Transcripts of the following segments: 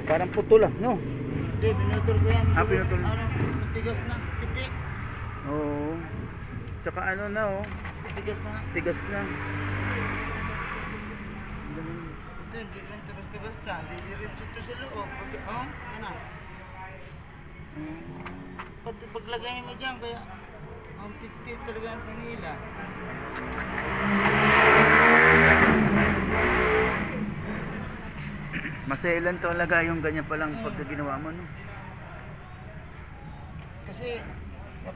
Parang putol ah, no? Hindi, pinutol ko yan. Ah, pinutol. Ano, matigas na. Pipi. Oo. Tsaka ano na oh, Matigas na. tigas na. Ganun. Hindi lang ito basta-basta. Hindi diretso ito sa loob. Yan na. Paglagay mo dyan, kaya ang 50 talaga ang sinila. Maselan talaga yung ganyan palang pagka ginawa mo, no? Kasi,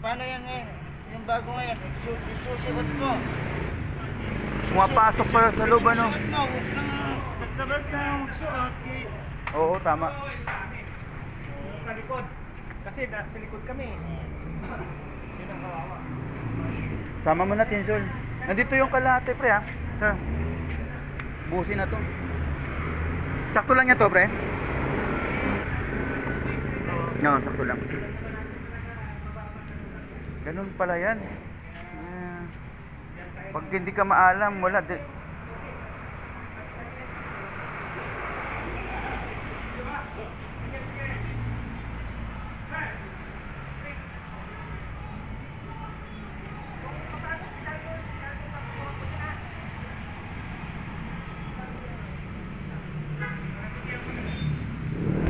paano yan ngayon? Yung bago ngayon, isusuot mo. Pumapasok pa sa loob, ano? Isusuot mo, huwag lang basta-basta magsuot. Oo, tama. Sa likod. Kasi sa likod kami. Yun ang kawawa. Sama mo na, Tinsol. Nandito yung kalahati, pre, ha? Ito. Busin na to. Sakto lang yan to, pre. No, sakto lang. Ganun pala yan. Pag hindi ka maalam, wala.